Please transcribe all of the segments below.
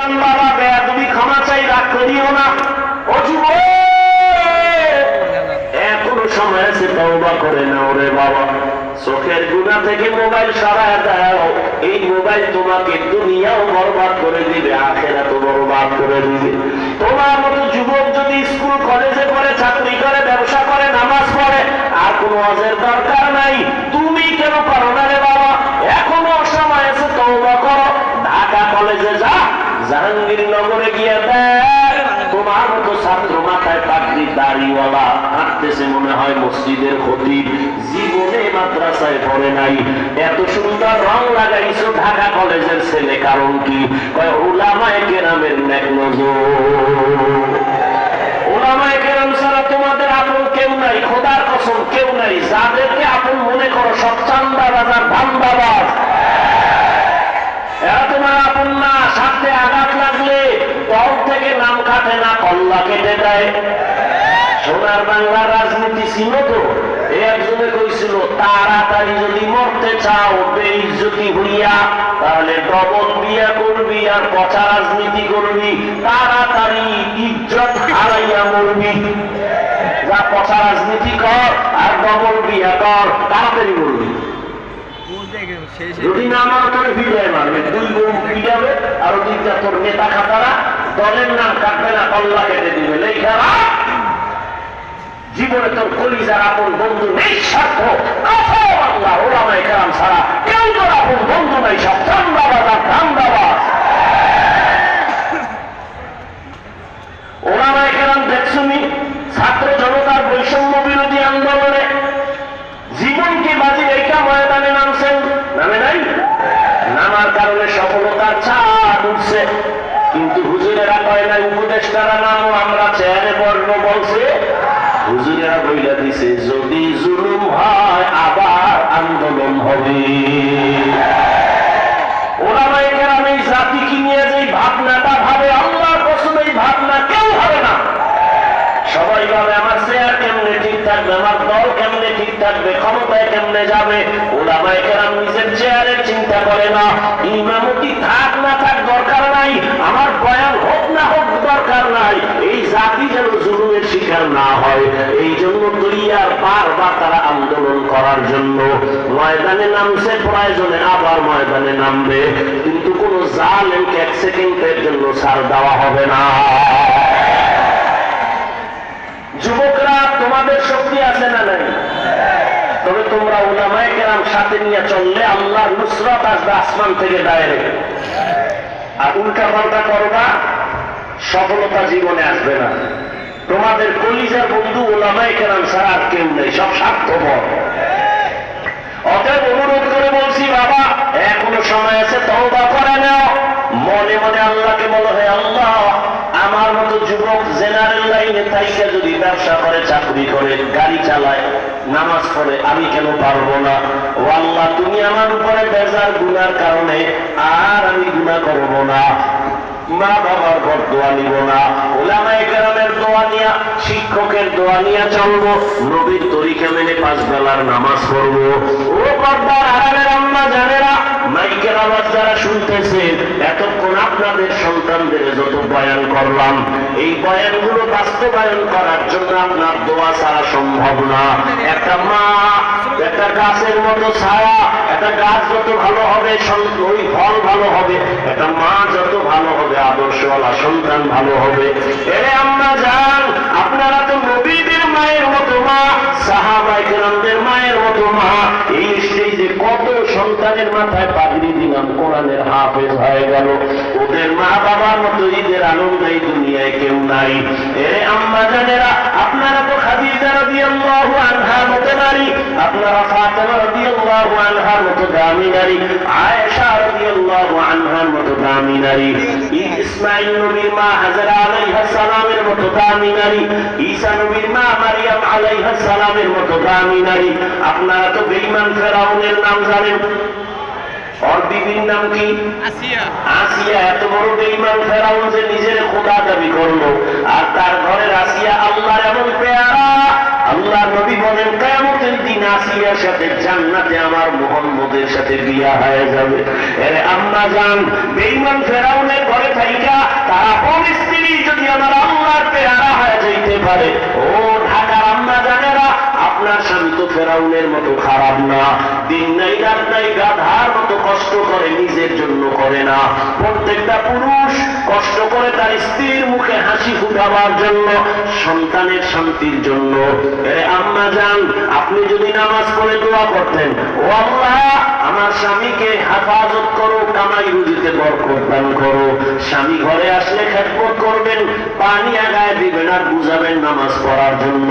জোয়ান বাবা বেয়াদবি ক্ষমা চাই, রাগ করিও না। ও যুবক, এখনো সময় আছে, তওবা করে নাও রে বাবা। চোখের গুনাহ থেকে মোবাইল সরায় দাও। এই মোবাইল তোমাকে দুনিয়াও বরবাদ করে দিবে, আখিরাতও বরবাদ করে দিবে। তোমার মতো যুবক যদি স্কুল কলেজে পড়ে, চাকরি করে, ব্যবসা করে, নামাজ পড়ে, আর কোনো ওয়াজের দরকার নাই। তুমি কেন পারো না রে বাবা? এখনো সময় আছে, তওবা করো। ঢাকা কলেজে যা, জাহাঙ্গীরনগরে গিয়ে দেখ, তোমার মতো ছাত্র মাথায় পাগড়ি দাড়িওয়ালা হাঁটতেছে, মনে হয় মসজিদের খতিব, জীবনে মাদ্রাসায় পড়ে নাই। এত সুন্দর রং লাগাইছো ঢাকা কলেজের ছেলে, কারণ কি? কয় উলামায়ে কেরামের নেক নজর। উলামায়ে কেরাম ছাড়া তোমাদের আপন কেউ নাই, খোদার কসম কেউ নাই। যাদেরকে আপন মনে করো সব চান্দাবাজ আর ধান্দাবাজ। এরা তোমার আপন না। সাথে আঘাত লাগলে দল থেকে নাম কাটে না, কল্লা কেটে দেয়। সোনার বাংলার রাজনীতি ছিল তো, একজনে কইছিল তাড়াতাড়ি যদি মরতে চাও বেইজ্জতি হইয়া, তাহলে ডবল বিয়া করবি আর পচা রাজনীতি করবি, তাড়াতাড়ি ইজ্জত হারাইয়া মরবি। যা পচা রাজনীতি কর আর ডবল বিয়া কর, তাড়াতাড়ি মরবি। যদি না আমার তোর বিজয় মারবে, দুই বোন পিটাবে, আর দুইটা তোর নেতা খাতারা দলের নাম কাটবে না, কল্লা কেটে দিবে। লেখারা জীবনে তোর কলিজার আপন বন্ধু নেই, স্বার্থ আল্লাহ ওলামায়ে কেরাম ছাড়া কেউ তোর আপন বন্ধু নাই, সব চান্দাবাজ আর ধান্দাবাজ। ওলামায়ে কেরাম দেখছুনি ছাত্র জনতার বৈষম্য বিরোধী আন্দোলনে জীবনকে বাজি রেখা ময়দানে নামছেন, নামে নাই? নামার কারণে সফলতার ছাদ উঠছে। কিন্তু হুজুরেরা কয় নাই, উপদেষ্টারা নামও আমরা চেয়ারে বর্ণ বলছে। হুজুরেরা বইলা দিছে যদি জুলুম হয় আবার আন্দোলন হবে। ওলামায়ে কেরাম এই জাতিকে নিয়ে যে ভাবনাটা ভাবে, আল্লাহর কসম এই ভাবনা কেউ হবে না। সবাই ভাবে আমার চেয়ার কেমনে ঠিক থাকবে, আমার দল কেমনে ঠিক থাকবে, ক্ষমতায় কেমনে যাবে। ওলামায়ে কেরাম নিজের চেয়ারের চিন্তা করে না। ইমামতি থাক না থাক দরকার নাই, আমার বয়ান হোক না হোক দরকার নাই, এই জাতি যেন জুলুমের শিকার না হয়। এই জন্য তৈয়ার বারবার তারা আন্দোলন করার জন্য ময়দানে নামছে, প্রয়োজনে আবার ময়দানে নামবে। কিন্তু কোন জালেমকে এক সেকেন্ডের জন্য ছাড় দেওয়া হবে না। যুবকরা, তোমাদের শক্তি আছে না নাই? তবে তোমরা উলামায়ে কেরাম সাথে নিয়ে চললে আল্লাহর নুসরত আসবে আসমান থেকে ডাইরেক্ট। আর উল্টা পাল্টা করবা, সফলতা জীবনে আসবে না। তোমাদের কলিজার বন্ধু উলামায়ে কেরাম ছাড়া আর কেউ নেই, সব স্বার্থপর। অতএব অনুরোধ করে বলছি, বাবা এখনো সময় আছে, তওবা করে নাও। মনে মনে আল্লাহকে বলো, হে আল্লাহ, আমার মতো যুবক জেনারেল লাইনে থাইকা যদি ব্যবসা করে, চাকরি করে, গাড়ি চালায়, নামাজ পড়ে, আমি কেন পারবো না? ও আল্লাহ, তুমি আমার উপরে বেজার গুনার কারণে আর আমি গুনাহ করব না। মা বাবার বদদোয়া নিব না, উলামায়ে কেরামের দোয়া নিয়া, শিক্ষকের দোয়া নিয়া চলবো, নবীর তরিকা মেনে 5 বেলার নামাজ পড়বো। ও পর্দার আড়ালের আম্মা জানেরা, মাইকের আওয়াজ যারা শুনতেছেন, এতক্ষণ আপনাদের সন্তানদের যত বয়ান করলাম, এই বয়ানগুলো বাস্তবায়ন করার জন্য আপনার দোয়া ছাড়া সম্ভব না। একটা মা একটা গাছের মতো ছায়া, একটা গাছ যত ভালো হবে ওই ফল ভালো হবে, একটা মা যত ভালো হবে আদর্শওয়ালা সন্তান ভালো হবে। এরে আম্মা জান, আপনারা তো নবীদের মায়ের মতো মা, সাহাবায়ে কেরামদের মায়ের মতো মা। এই স্টেজে কত সন্তানের মাথায় পাগড়ি দিলাম, কোরআনের হাফেজ হয়ে গেল। ওদের মা বাবার মতো ঈদের আনন্দ এই দুনিয়ায় কেউ নাই। এরে আম্মা জানেরা, আপনারা তো খাদিজা রাদিয়াল্লাহু আনহার মতো নারী, আপনারা ফাতেমা রাদিয়াল্লাহু আনহার মতো দামি নারী, আয়েশা রাদিয়াল্লাহু আনহার মতো দামি নারী, ইসমাঈল নবীর মা হাজরা আলাইহিস সালামের মতো দামি নারী, ঈসা নবীর মা মারিয়াম আলাইহিস সালামের মতো দামি নারী। আপনারা তো বেঈমান ফেরাউনের নাম জানেন, ওর বিবির নাম কি? আসিয়া। আসিয়া এত বড় বেঈমান ফেরাউন যে নিজের খোদা দাবি করলো, আর তার ঘরের আসিয়া আল্লাহর এমন পেয়ারা। আল্লাহ নবী বলেন, কিয়ামতের দিন আসিয়ার সাথে জান্নাতে আমার মুহাম্মদের সাথে বিয়া হয়ে যাবে। এর আম্মা জান, বেঈমান ফেরাউনের ঘরে থাইকা ফেরাউনের মতো খারাপ না, দিন নাই রাত নাই গাধার মতো কষ্ট করে নিজের জন্য করে না। প্রত্যেকটা পুরুষ কষ্ট করে তার স্ত্রীর মুখে হাসি ফুটাবার জন্য, সন্তানের শান্তির জন্য। আম্মা জান, আপনি যদি নামাজ পড়ে দোয়া করতেন, ও আল্লাহ আমার স্বামীকে হেফাজত করো, কামাই রুজিতে বরকত দান করো। স্বামী ঘরে আসলে খেদমত করবেন, পানি আগায় দিবেন আর বুঝাবেন নামাজ পড়ার জন্য।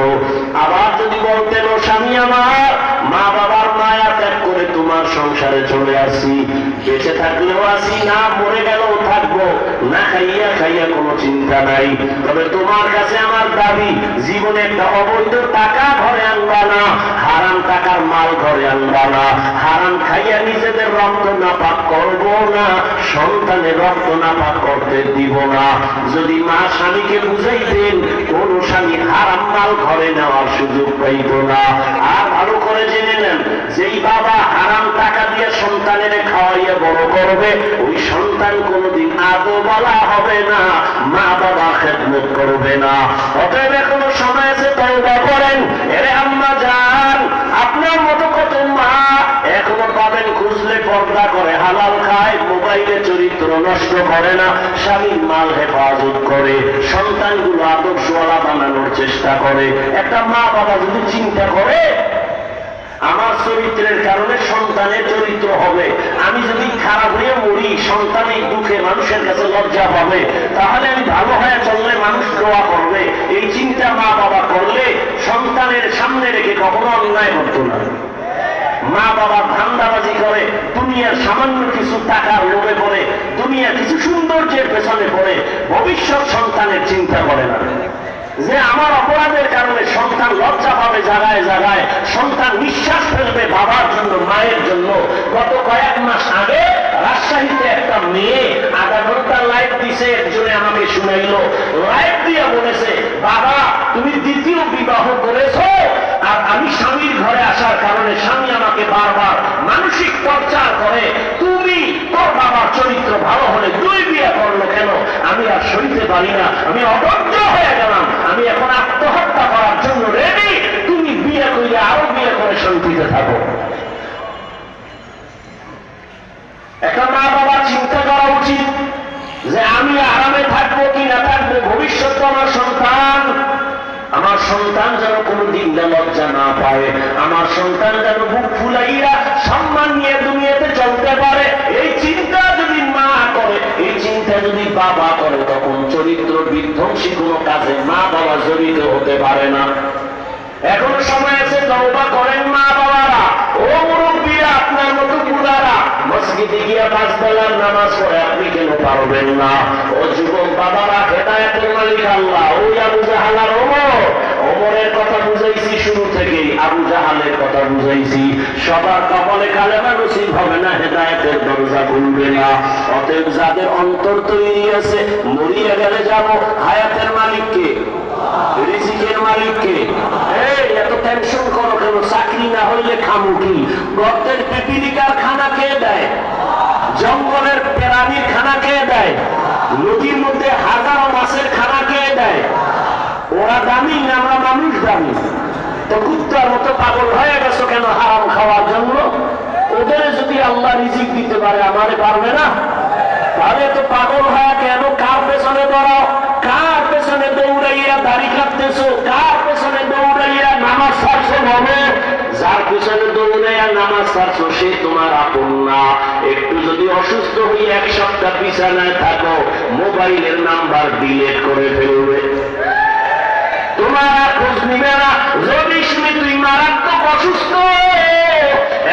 আবার যদি বলতেন, ও স্বামী আমার, মা বাবার মায়া ত্যাগ করে তোমার সংসারে চলে আসি, বেঁচে থাকলেও আসি, না মরে গেলেও থাকবো, না খাইয়া খাইয়া কোনো চিন্তা নাই, তবে তোমার কাছে আমার দাবি, জীবনে একটা অবৈধ টাকা ঘরে আনবা না, হারাম টাকার মাল ঘরে আনবা না, হারাম খাইয়া নিজেদের রক্ত নাপাক করবো না, সন্তানের রক্ত নাপাক করতে দিব না। যদি মা স্বামীকে বুঝাইতেন, কোন স্বামী হারাম মাল ঘরে নেওয়ার সুযোগ পাইত না। আর ভালো করে জেনে নেন, যেই বাবা হারাম টাকা দিয়ে সন্তানের খাওয়াইয়া বড় করবে, ওই সন্তান কোনদিন আদৌ বলা হবে না, মা বাবা খেদমত করবে না। অতএব এখনো সময় আছে, তওবা করেন। এরে আম্মা জান, আপনার মতো কত মা এখনো পাবেন, খুঁজলে পর্দা করে, হালাল খায়, মোবাইলে চরিত্র নষ্ট করে না, স্বামীর মাল হেফাজত করে, সন্তানগুলো আদর্শওয়ালা বানানোর চেষ্টা করে। একটা মা বাবা যদি চিন্তা করে, আমার চরিত্রের কারণে সন্তানের চরিত্র হবে, আমি যদি খারাপ হয়ে মরি, সন্তান এই দুঃখে মানুষের কাছে লজ্জা পাবে, তাহলে আমি ভালো হয়ে চললে মানুষ দোয়া করবে, এই চিন্তা মা বাবা করলে সন্তানের সামনে রেখে কখনো অন্যায় করতো না। মা বাবা ধান্দাবাজি করে, দুনিয়ার সামান্য কিছু টাকার লোভে পড়ে, দুনিয়ার কিছু সৌন্দর্যের পেছনে পড়ে, ভবিষ্যৎ সন্তানের চিন্তা করে না, যে আমার অপরাধের কারণে সন্তান লজ্জা পাবে জায়গায় জায়গায়, সন্তান নিঃশ্বাস ফেলবে বাবার জন্য, মায়ের জন্য। গত কয়েক মাস আগে রাজশাহীতে একটা মেয়ে আধা ঘন্টা লাইভ দিছে, একজনে আমাকে শুনাইল, লাইভ দিয়ে বলেছে, বাবা তুমি দ্বিতীয় বিবাহ করেছো, আর আমি স্বামীর ঘরে আসার কারণে স্বামী আমাকে বারবার মানসিক টর্চার করে, তুমি তোর বাবার চরিত্র ভালো হলে দুই বিয়ে করলো কেন? আমি আর সইতে পারি না, আমি অধৈর্য হয়ে গেলাম, আমি এখন আত্মহত্যা করার জন্য রেডি, তুমি বিয়ে করলে আরো বিয়ে করে শান্তিতে থাকো। একটা মা বাবার চিন্তা করা উচিত যে আমি আরামে থাকবো কি না থাকবো, ভবিষ্যৎ আমার সন্তান, আমার সন্তান যেন কোনদিন লজ্জা না পায়, আমার সন্তান যেন বুক ফুলাইয়া সম্মান নিয়ে দুনিয়াতে চলতে পারে, এই চিন্তা যদি মা করে, এই চিন্তা যদি বাবা করে, তখন চরিত্র বিধ্বংসী কোনো কাজে মা বাবা জড়িত হতে পারে না। এখন সময় আছে, তওবা করেন মা বাবারা, ও মুরব্বীরা, আপনার মতো বুড়ারা মসজিদে গিয়ে 5 বেলার নামাজ পড়ে আপনি কেন পারবেন না? ও যুবক বাবারা, হেদায়েতের মালিক আল্লাহ। ওই আবু জাহাল আর ওমরের কথা বুঝাইছি শুরু থেকেই, আবু জাহালের কথা বুঝাইছি, সবার কপালে কালেমা নসিব হবে না, হেদায়েতের দরজা খুলবে না। অতএব যাদের অন্তর তৈরি আছে, মরিয়া গেলে যাব, হায়াতের মালিককে, রিজিকের মালিককে। এত টেনশন করো কেন? চাকরি না হইলে খামু কি? গর্তের পিপিলিকার খানা খেয়ে দেয়, জঙ্গলের প্রাণীর খানা খেয়ে দেয়, নদীর মধ্যে হাজারো মাছের খানা খেয়ে দেয়। ওরা দামি না আমরা মানুষ দামি? তো কুত্তার মতো পাগল হয়ে গেছো কেন হারাম খাওয়ার জন্য? ওদের যদি আল্লাহ রিজিক দিতে পারে, আমারে পারবে না? তাহলে তো পাগল হয়ে কেন কার পেছনে দৌড়াও? কার পেছনে দৌড়াইয়া দাড়ি কাটতেছো? কার পেছনে দৌড়াইয়া নামাজ ছাড়ছো? হবে যার পেছনে দৌড়াইয়া নামাজ ছাড়ছো সে তোমার আপন না। একটু যদি অসুস্থ হয়ে 1 সপ্তাহ বিছানায় থাকো, মোবাইলের নাম্বার ডিলিট করে ফেলবে, তোমার আর খোঁজ নিবে না। যদি শুনি তুই মারাত্মক অসুস্থ,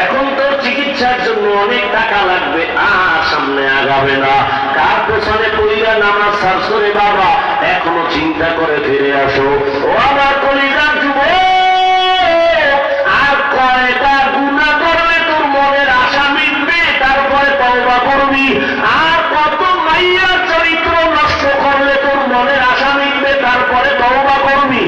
এখন তোর চিকিৎসার জন্য অনেক টাকা লাগবে, আর সামনে আগাবে না। কার পেছনে পড়িয়া নামাজ ছাড়ছো রে বাবা? এখনো চিন্তা করে ফিরে আসো। ও আমার কলিজার যুবক, আর কয়টা গুনাহ করলে তোর মনের আশা মিটবে, তারপরে তওবা করবি? আর কত মাইয়ার চরিত্র নষ্ট করলে তোর মনের আশা মিটবে, তারপরে তওবা করবি?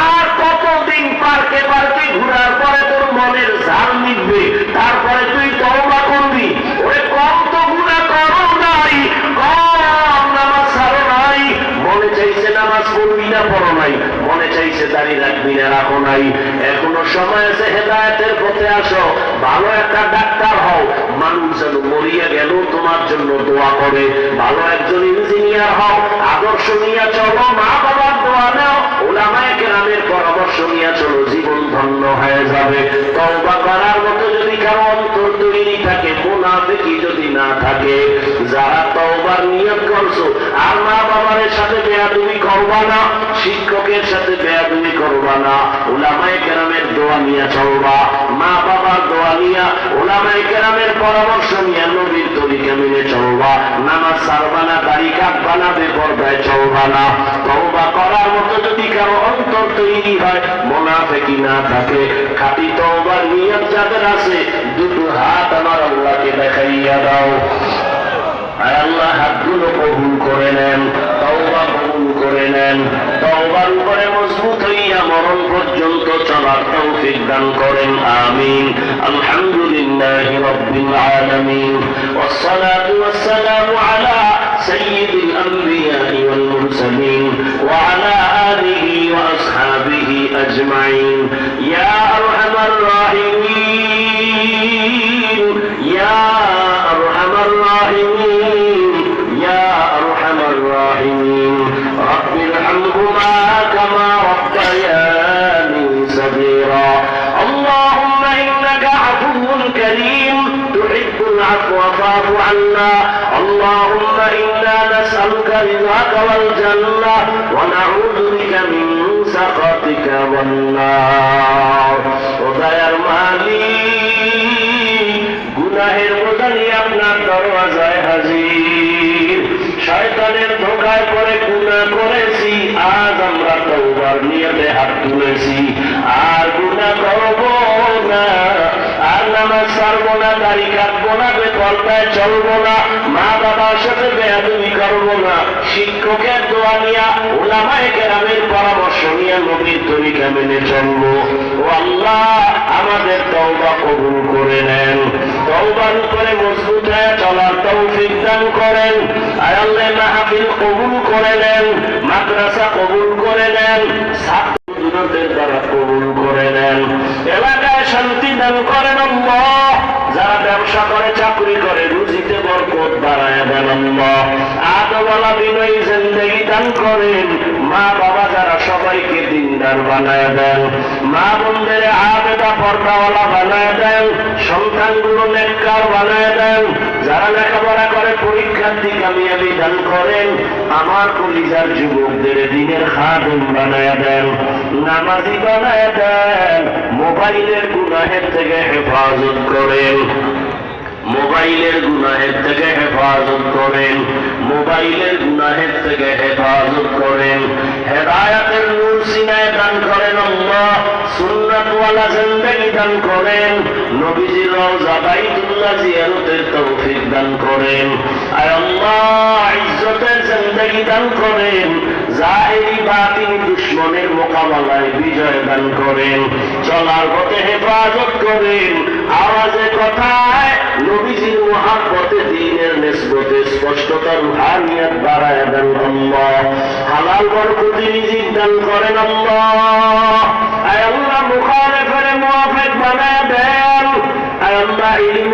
আর কতদিন পার্কে পার্কে ঘুরার পরে তোর মনের ঝাল মিটবে, তারপরে তুই তওবা করবি? ওরে কম তো গুনাহ করো নাই, কম নামাজ ছাড়ো নাই, মনে চাইছে নামাজ পড়বি না পড়ো নাই, মনে চাইছে দাড়ি রাখবি না, রাখো নাই, এখনো সময় আছে, হেদায়েতের পথে আসো, ভালো একটা ডাক্তার হও, মানুষ যেন মরিয়া গেল তোমার জন্য দোয়া করে, ভালো একজন ইঞ্জিনিয়ার হও, আদর্শ নিয়ে চলো, মা বাবার দোয়া নাও, উলামায়ে কেরামের পরামর্শ নিয়ে চলো, জীবন ধন্য হয়ে যাবে। তওবা করার মতো যদি কারো অন্তর তৈরি থাকে, মুনাফিকি যদি না থাকে, যারা তওবার নিয়ত করছো, আর মা বাবার সাথে বেয়াদবি করবা না, শিক্ষকের সাথে বেয়াদবি করবা না, উলামায়ে কেরামের দোয়া নিয়ে চলবা, মা বাবার দোয়া নিয়ে, উলামায়ে কেরামের পরামর্শ নিয়ে নবীর তরিকা মেনে চলবা, নামাজ ছাড়বা না, দাড়ি কাটবা না, বেপরদায় চলবা না। তওবা করার মতো যদি কারো অন্তর তৈরি হয়, মুনাফিকি না থাকে, খাঁটি তওবার নিয়ত যাদের আছে, দুটো হাত আমার আল্লাহকে দেখাইয়া দাও, আর আল্লাহ হাতগুলো কবুল করে নেন, তওবা কবুল করে নেন, তওবার উপরে মজবুত হইয়া মরণ পর্যন্ত চলার তৌফিক দান করেন, আমিন। আলহামদুলিল্লাহি রাব্বিল আলামিন, ওয়াসসালাতু ওয়াসসালামু আলা সাইয়্যিদিল আমবিয়া'i ওয়াল মুরসালিন ওয়া আলা আলিহি ওয়া আসহাবিহি আজমাইন। ইয়া আরহামার রাহিমিন, ইয়া আরহামার রাহিমিন, ইয়া আরহামার রাহিমিন, রাব্বির হামহুমা কামা রাব্বায়ানি সাগীরা। আল্লাহুম্মা ইন্নাকা আফুউন কারীম তুহিব্বুল আফওয়া ফা'ফু আন্না। আল্লাহুম্মা ইন্না নাসআলুকা রিযাকা ওয়াল জান্নাহ ওয়া নাউযু বিকা মিন সাখাতিকা ওয়ান নার। ও দয়ার মালিক, গুনাহের বোঝা নিয়ে আপনার দরওয়াজায় হাজির, শয়তানের ধোঁকায় পড়ে গুনাহ করেছি, আজ আমরা তওবার নিয়তে হাত তুলেছি, আর গুনাহ করব না, আর নামাজ ছাড়বো না, দাড়ি কাটবো না, বেপরদায় চলবো না, মা বাবার সাথে বেয়াদবি করবো না, শিক্ষকের দোয়া নিয়া, উলামায়ে কেরামের পরামর্শ নিয়ে নবীর তরিকা মেনে চলবো। ও আল্লাহ, আমাদের তওবা কবুল করে নেন, তওবার উপরে মজবুত হয়ে চলার তৌফিক দান করেন। আয় আল্লাহ, মাহফিল কবুল করে নেন, মাদ্রাসা কবুল করে নেন, ছাত্রদের দ্বারা কবুল করে নেন, এলাকায় শান্তি দান করেন আল্লাহ। যারা ব্যবসা করে, চাকরি করে, রুজিতে বরকত বাড়ায় দেন আল্লাহ। আদওয়ালা বিনয়ী জিন্দেগি দান করেন। মা বাবা যারা, সবাইকে দিনদার বানায় দেন, মা বোনদের আবেদা পর্দাওয়ালা বানায় দেন, সন্তানগুলো নেককার বানায় দেন, যারা লেখাপড়া করে পরীক্ষার্থী কামিয়াবি দান করেন। আমার কলিজার যুবকদের দিনের খাদেম বানায় দেন, নামাজি বানায় দেন, মোবাইলের গুনাহের থেকে হেফাজত করেন, মোবাইলের গুনাহের থেকে হেফাজত করেন, মোবাইলের গুনাহের থেকে হেফাজত করেন, হেদায়েতের নূর সিনায় দান করেন আল্লাহ, সুন্নাতওয়ালা জিন্দেগি দান করেন, নবীজির রওজা বাইতুল্লাহ জিয়ারতের তৌফিক দান করেন। আয় আল্লাহ, ইজ্জতের জিন্দেগি দান করেন, জাহিরি বাতিনি দুশমনের মোকাবেলায় বিজয় দান করেন, চলার পথে হেফাজত করেন, আওয়াজে কথায় নবীজির মুহাব্বতে, দ্বীনের নিসবতে স্পষ্টতা, রুহানিয়ত বাড়ায় দেন আল্লাহ। হালাল বরকতি রিজিক দান করেন আল্লাহ। আয় আল্লাহ, মুখালেফের মুওয়াফিক বানায় দেন। আয় আল্লাহ, ইলম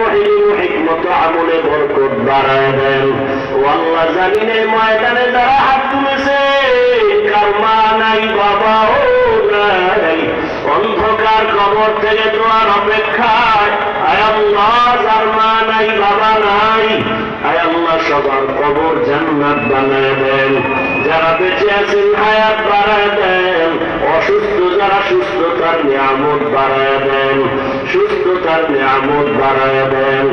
হিকমত আমলে বরকত বাড়ায় দেন। ও আল্লাহ, জামিনের ময়দানে যারা হাত তুলেছে, কার মা নাই, বাবাও নাই, অন্ধকার কবর থেকে দোয়ার অপেক্ষায়, আয় আল্লাহ, যার মা নাই, বাবা নাই, আয় আল্লাহ, সবার কবর জান্নাত বানায় দেন। যারা বেঁচে আছেন হায়াত বাড়ায় দেন, অসুস্থ যারা সুস্থতার নিয়ামত বাড়ায় দেন, সুস্থতার নিয়ামত বাড়ায় দেন।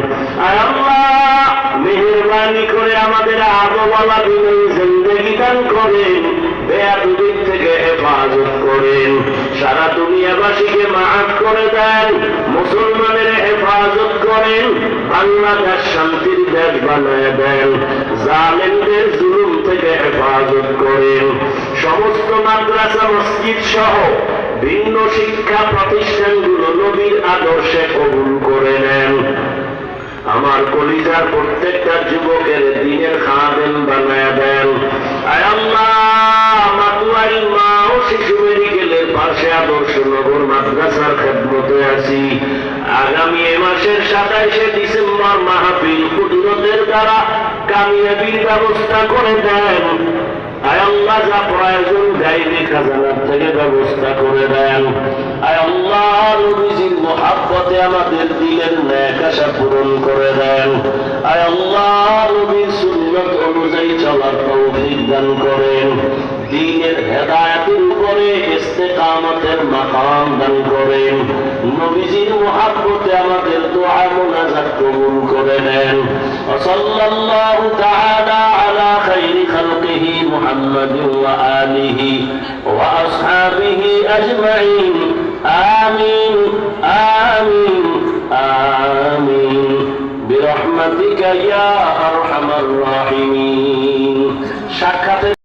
আয় আল্লাহ, মেহেরবানি করে আমাদের আদওয়ালা বিনয়ী জিন্দেগি দান করেন, বেয়াদবির থেকে হেফাজত করেন, সারা দুনিয়াবাসীকে মাফ করে দেন, মুসলমানের হেফাজত করেন, বাংলাদেশ শান্তির দেশ বানায় দেন, জালেমদের জুলুম থেকে হেফাজত করেন, সমস্ত মাদ্রাসা মসজিদ সহ ভিন্ন শিক্ষা প্রতিষ্ঠানগুলো নবীর আদর্শে কবুল করে নেন। আমার কলিজার প্রত্যেকটা যুবকের দিনের খাদেম বানায় দেন। আয় আল্লাহ, মাতুয়ারি মা ও শিশু মেডিকেল আমি এ মাসের 27শে ডিসেম্বর মাহফিল কুদরতের দ্বারা কামিয়াবির ব্যবস্থা করে দেন। আয় আল্লাহ, যা প্রয়োজন গায়বী খাজানার থেকে ব্যবস্থা করে দেন। আয় আল্লাহ, নবীজির মহব্বতে আমাদের দিলের নেক আশা পূরণ করে দেন। আয় আল্লাহ, নবীর সুন্নাত অনুযায়ী চলার তৌফিক দান করেন। দ্বীনের হেদায়েতের উপরে ইস্তেকামতের মাকাম দান করেন। নবীজির মহব্বতে আমাদের দোয়া মুনাজাত কবুল করে নেন। সাল্লাল্লাহু তাআলা আলা খাইরি খালকিহি মুহাম্মাদিন ওয়া আলিহি ওয়া আসহাবিহি আজমাইন। আমিন আমিন আমিন বিরহমাতিকা ইয়া আরহামার রাহিমিন। সাক্ষাতের